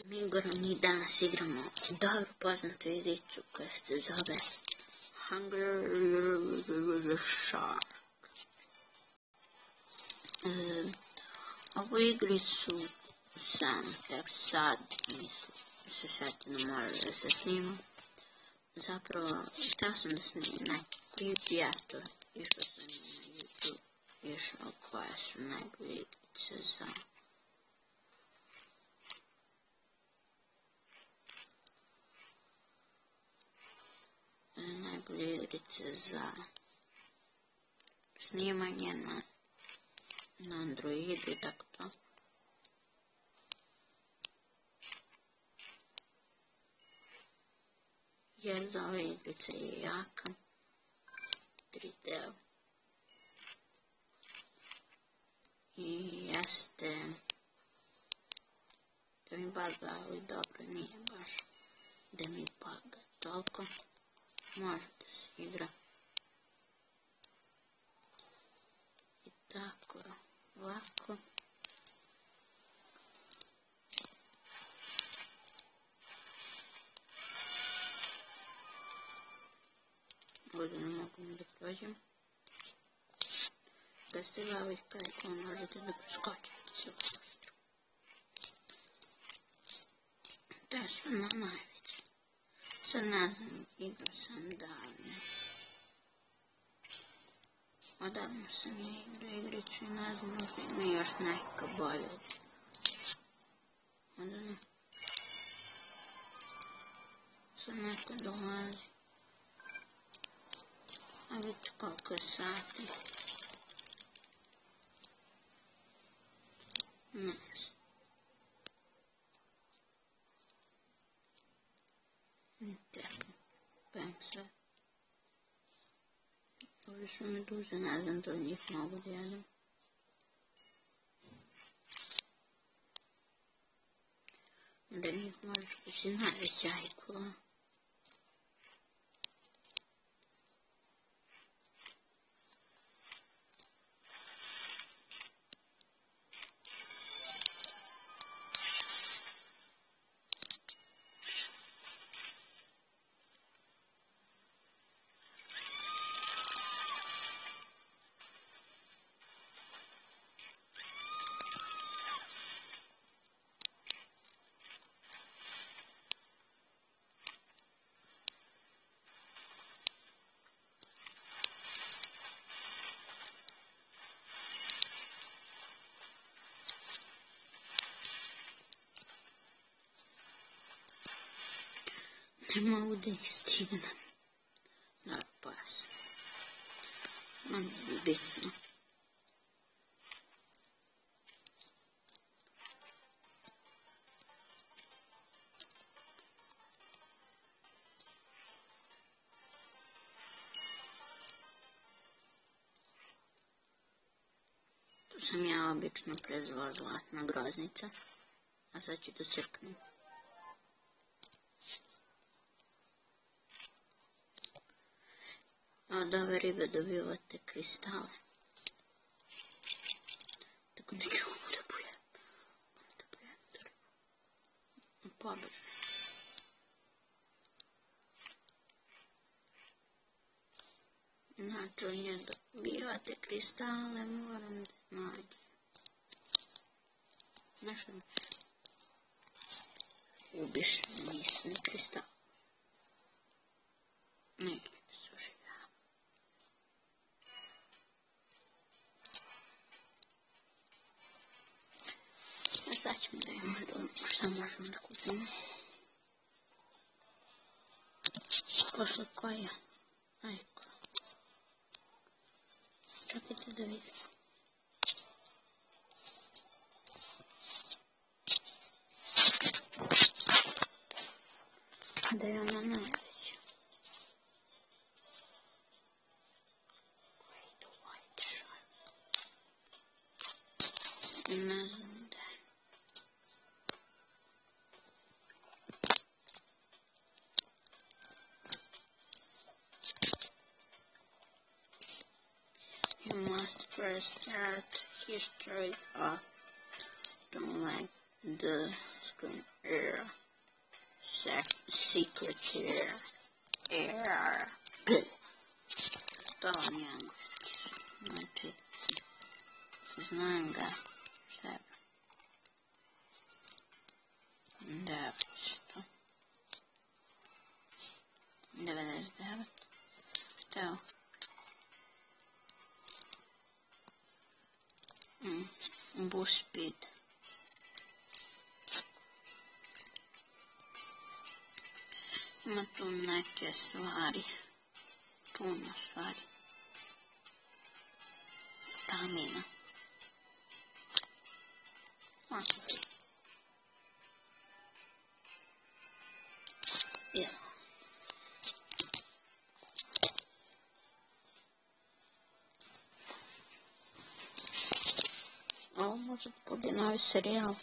Mi goromni danas igramo dobro poznatu igricu koja se zove Hunger Shark. Ovu igricu sam tek sad se setio da mora da se snima. Zapravo, htio sam da snimim neki klip i eto, išao sam na YouTube, išao koje su najbolje igrice za snimanje na Androidu i tako to. Jer za ove igrice je jaka 3D i jeste da mi baga, ali dobro nije baš da mi baga toliko. Može da se igra i tako ovako. Ovdje ne mogu ni da prođem. Kad ste gledali kako možete da preskočite se u prostru. To je sve na najveće. Sad ne znam, igrao sam davno. Odavno sam je igrao igricu i ne znam, možda ima još neka bolja. Onda ne. Sad neko dolazi. A vidite koliko je sati. Ne znam. Tako, pem sve. Ovdje su meduze, ne znam da njih mogu da jedem. Da njih možeš biti najveća ajkula. Ne mogu da ih stignem. Dobro, pas. Manje je bitno. Tu sam ja obično prezvala zlatna groznica. A sad ću da crknem. Od ove ribe dobivate kristale. Tako neću ovo da bujem. Da bujem tu ribu. Pobožno. Znači, od nje dobivate kristale, moram da nađem. Znaš li? Ubiš, nisam ni kristal. Neću. Sad ćemo da imamo šta možemo da kupimo. Posle koja? Ajko. Čekajte da vidim. Da je ona najveća. Ne znam. You must first start history of don't like the Open air. Secret air. Air. To on engleski. Znači, znam ga. Sebe. Da, što? 99. Evo. Boost speed. Ima tu neke stvari. Puno stvari. Stamina. Evo. Ovo može da bude novi serijal,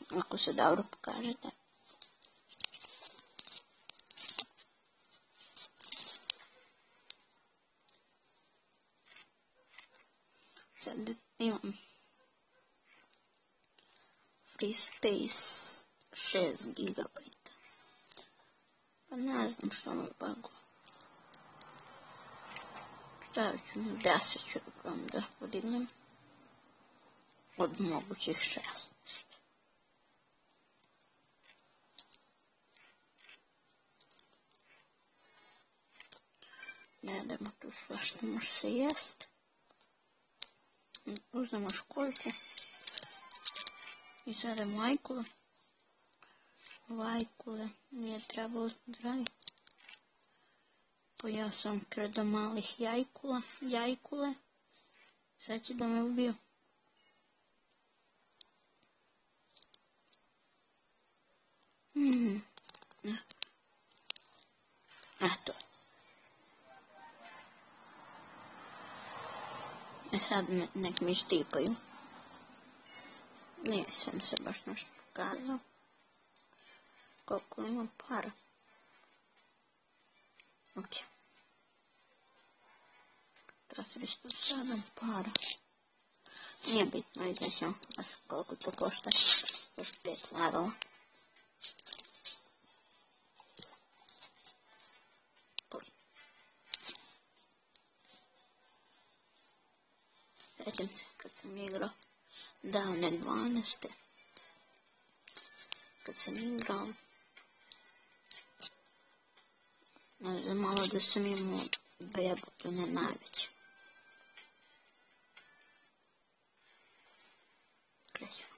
ako se dobro pokažete. Sad imam free space 6 GB. Pa ne znam što mi bago. Stavit ću mi 10 ću da podignem. Od mogućih 16. Jedemo tu sve što može se jest. Uzmemo školjku. I zademo ajkule. Ajkule nije trebalo zdraviti. Pojao sam kredo malih jajkule. Sad će da me ubiju. Eto. Sad nek mi štipaju. Nisam se baš nešto pokazao. Koliko imam para. Ok. 307 para. Nije bitno, vidjet ćemo koliko to košta. Još 5 levela. Sjećam se kad sam igrao davne 12. Kad sam igrao malo da sam imao bebu, to ne najveće. Krećemo.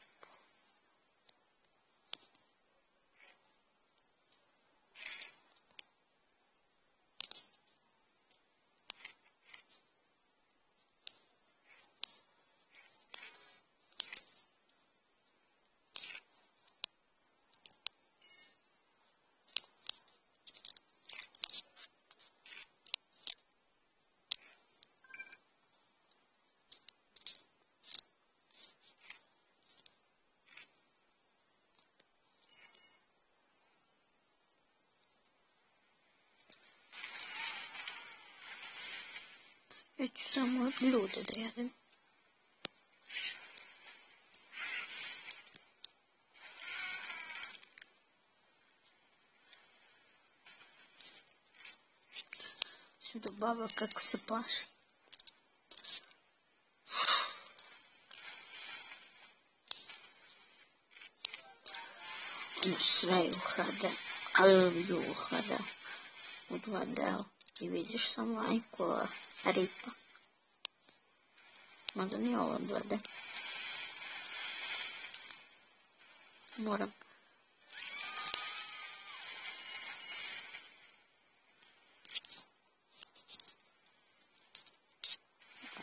Ja ću samo ljude da jedem. Ću do baba kako se plaši. Ono sve je u HD, ali u HD, u 2D. I vidiš samo ajkula ripa. Mada nije ovo 2D. Moram.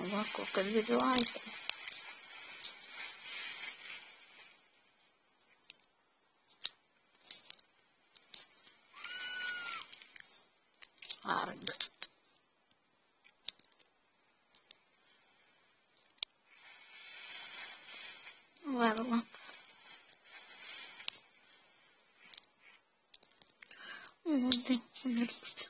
Ovako kad vidim ajku. Arg. Level up. Ovdje umrlica.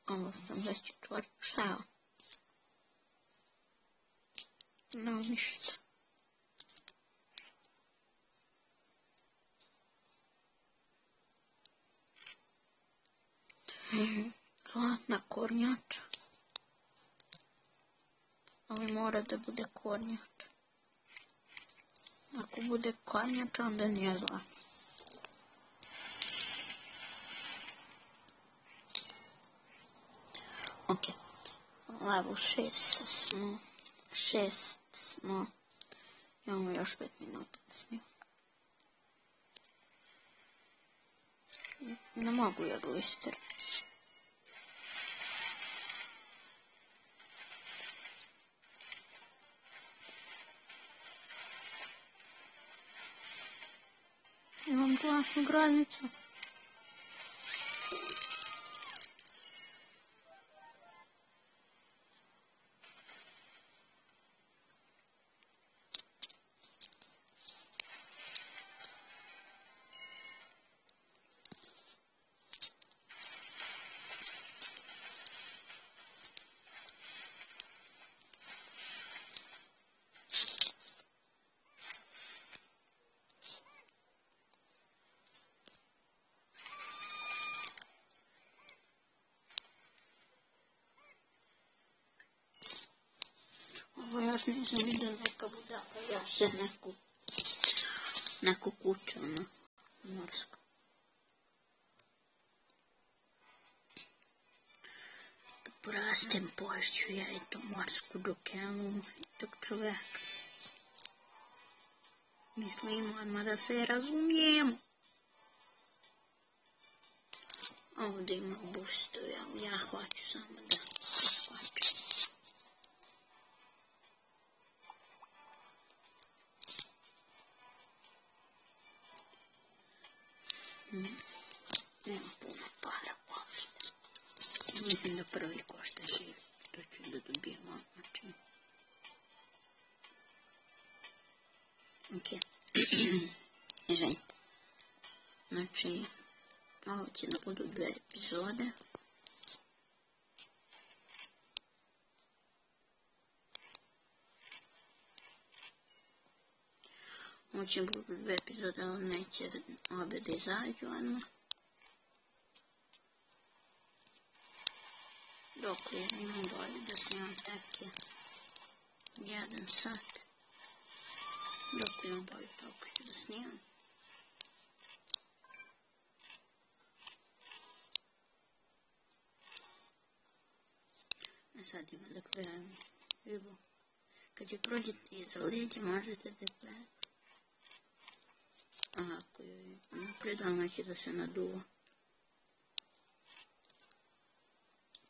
Ovo sam već otvorila. No, ništa. Zlatna kornjača. Ali mora da bude kornjača. Ako bude kornjača, onda nije zlatna. Ok. Level 6 smo. Imamo još 5 minuta da snimamo. Ne mogu ja glister. Imam zlatnu granicu. Ovo još nisam vidio neka budaka, ja se neku kuću, ono, morsku. Da porastem, poješću ja i to morsku dok ja imam tog čoveka. Mislim, odmah da se razumijemo. Ovdje ima bustove, ali ja hoću samo da skočim. Nema puno para uopšte. Mislim da prvi košta živ. To ću da dobijem odmah. Ok. Izvinite. Znači, ovo će da budu 2 epizode. Ovo će budu 2 epizode, ali neće obe da izađu odmah. Dok li imam bolje da snimam teke 1 sat. Dok li imam bolje toliko ću da snimam. A sad ima da gledam ribu. Kad je prođete iza leđa možete da gledate. A ako je napred, ona će da se naduva.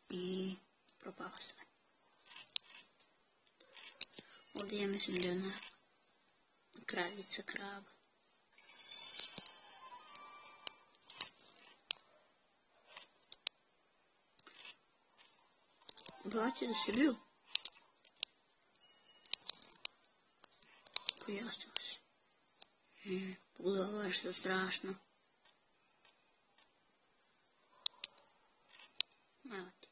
I propala sve. Ovdje ja mislim da je ona kraljica krava. Hoće da se biju. Pojasnila se. Pogledaj što strašno. Evo ti.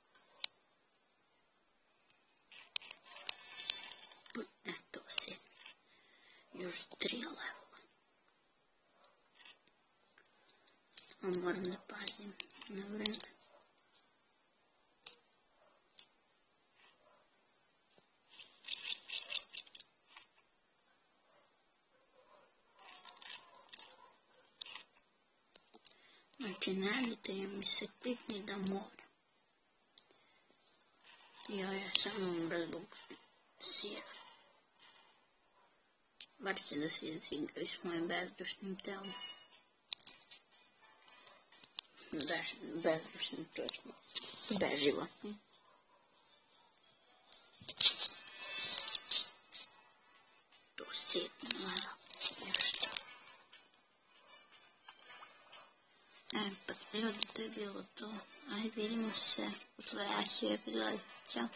Eto se. Još 3 levela. Ali moram da pazim na vreme. Znači, ne dajte mi se klikni da moram. Ja samo umre zbog sira. Bar će da se izigraju s mojim bezdušnim telom. Bezdušnim, to je beživotnim. To sitno, još to. Pa ljudi, to je bilo to. Ajde, vidimo se u sledećoj epizodi. Ćao.